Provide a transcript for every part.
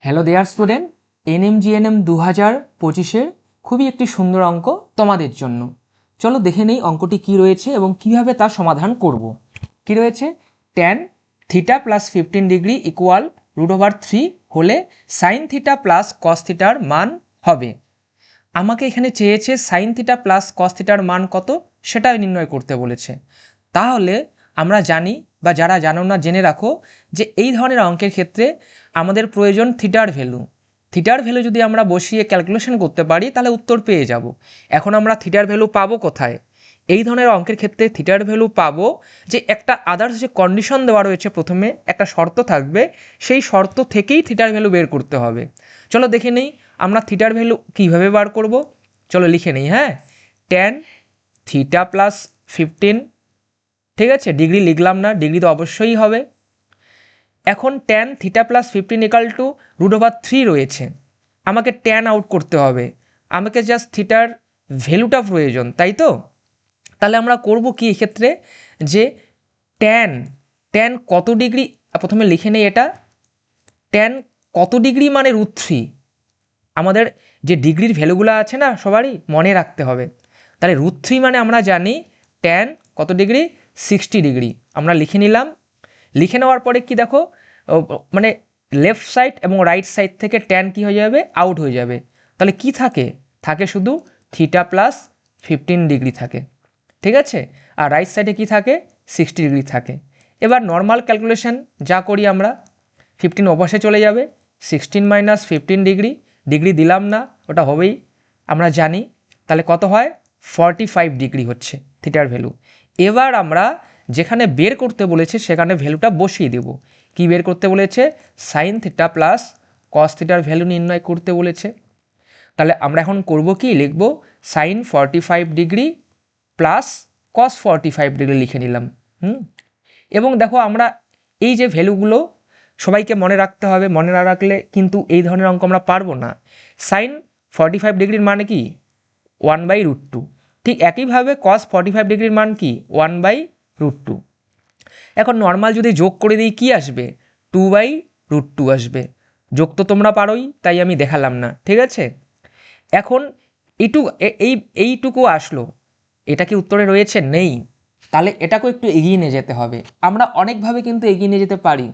Hello দেয়ার student, ANM GNM 2025-এর খুবই একটি সুন্দর অঙ্ক তোমাদের জন্য। চলো দেখে নেই অঙ্কটি কি রয়েছে এবং কিভাবে তা সমাধান করব। কি রয়েছে? tan theta plus 15 degree equal √3 হলে সাইন থিটা প্লাস কস থিটার মান হবে। আমাকে এখানে চেয়েছে সাইন থিটা প্লাস কস থিটার মান কত সেটা নির্ণয় করতে বলেছে। তাহলে আমরা জানি বা যারা জানো না জেনে রাখো যে এই ধরনের অঙ্কের ক্ষেত্রে আমাদের প্রয়োজন থিটার ভ্যালু। থিটার ভ্যালু যদি আমরা বসিয়ে ক্যালকুলেশন করতে পারি তাহলে উত্তর পেয়ে যাব। এখন আমরা থিটার ভ্যালু পাবো কোথায়? এই ধরনের অঙ্কের ক্ষেত্রে থিটার ভ্যালু পাবো যে একটা আদার্স যে কন্ডিশন দেওয়া রয়েছে, প্রথমে একটা শর্ত থাকবে, সেই শর্ত থেকেই থিটার ভ্যালু বের করতে হবে। চলো দেখে নেই আমরা থিটার ভ্যালু কীভাবে বার করব। চলো লিখে নেই। হ্যাঁ, tan থিটা প্লাস 15, ঠিক আছে, ডিগ্রি লিখলাম না, ডিগ্রি তো অবশ্যই হবে। এখন tan theta plus 15 equal to √3 রয়েছে, আমাকে tan আউট করতে হবে, আমাকে জাস্ট থিটার ভ্যালুটা প্রয়োজন, তাই তো? তাহলে আমরা করব কি এক্ষেত্রে, যে tan কত ডিগ্রি, প্রথমে লিখে নেই এটা, tan কত ডিগ্রি মানে √3। আমাদের যে ডিগ্রির ভ্যালুগুলো আছে না সবারই মনে রাখতে হবে। তাহলে √3 মানে আমরা জানি tan কত ডিগ্রি, 60 ডিগ্রি। আমরা লিখে নিলাম। লিখে নেওয়ার পরে কি দেখো, মানে লেফট সাইড এবং রাইট সাইড থেকে tan কি হয়ে যাবে, আউট হয়ে যাবে। তাহলে কি থাকে? থাকে শুধু থিটা প্লাস 15 ডিগ্রি থাকে, ঠিক আছে। আর রাইট সাইডে কি থাকে, 60 ডিগ্রি থাকে। এবার নর্মাল ক্যালকুলেশন যা করি আমরা, 15 অবশ্যই চলে যাবে, 16 মাইনাস 15 ডিগ্রি, ডিগ্রি দিলাম না, ওটা হবেই, আমরা জানি। তাহলে কত হয়, 45 ডিগ্রি হচ্ছে থিটার ভ্যালু। এবার আমরা যেখানে বের করতে বলেছে সেখানে ভ্যালুটা বসিয়ে দেব। কি বের করতে বলেছে? সাইন থিটা প্লাস কস থিটার ভ্যালু নির্ণয় করতে বলেছে। তাহলে আমরা এখন করব কি, লিখব sine 45 degree plus cos 45 degree লিখে নিলাম। এবং দেখো আমরা এই যে ভ্যালুগুলো সবাইকে মনে রাখতে হবে, মনে না রাখলে কিন্তু এই ধরনের অঙ্ক আমরা পারবো না। সাইন 45 ডিগ্রির মানে কি, 1/√2। ঠিক একইভাবে কস 45 ডিগ্রির মান কি, 1/√2। এখন নর্মাল যদি যোগ করে দিই কি আসবে, 2/√2 আসবে। যোগ তো তোমরা পারোই, তাই আমি দেখালাম না, ঠিক আছে। এখন এইটুকু আসলো, এটা কি উত্তরে রয়েছে? নেই। তাহলে এটাকেও একটু এগিয়ে নিয়ে যেতে হবে। আমরা অনেকভাবে কিন্তু এগিয়ে নিয়ে যেতে পারি।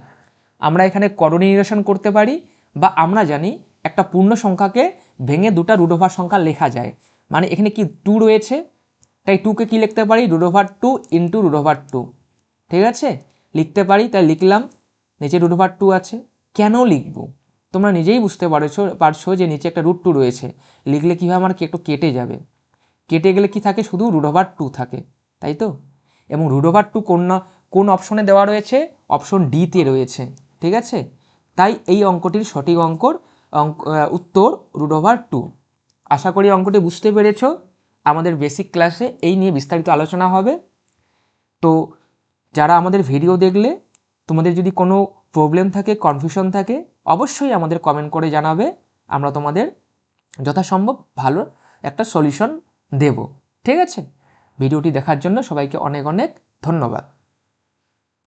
আমরা এখানে করণী নিরসন করতে পারি, বা আমরা জানি একটা পূর্ণ সংখ্যাকে ভেঙে দুটা √ওভার সংখ্যা লেখা যায়। মানে এখানে কি 2 রয়েছে, তাই 2কে কি লিখতে পারি, √2 ইন্টু √2, ঠিক আছে, লিখতে পারি। তাই লিখলাম, নিচে √2 আছে। কেন লিখবো তোমরা নিজেই বুঝতে পারছো যে নিচে একটা √2 রয়েছে, লিখলে কী হয়, আমার কি একটু কেটে যাবে, কেটে গেলে কি থাকে, শুধু √2 থাকে, তাই তো। এবং √2 কোন অপশনে দেওয়া রয়েছে, অপশন ডিতে রয়েছে, ঠিক আছে। তাই এই অঙ্কটির সঠিক উত্তর √2। আশা করি অঙ্কটি বুঝতে পেরেছ। আমাদের বেসিক ক্লাসে এই নিয়ে বিস্তারিত আলোচনা হবে। তো যারা আমাদের ভিডিও দেখলে, তোমাদের যদি কোনো প্রবলেম থাকে, কনফিউশন থাকে, অবশ্যই আমাদের কমেন্ট করে জানাবে। আমরা তোমাদের যথাসম্ভব ভালো একটা সলিউশন দেব, ঠিক আছে। ভিডিওটি দেখার জন্য সবাইকে অনেক অনেক ধন্যবাদ।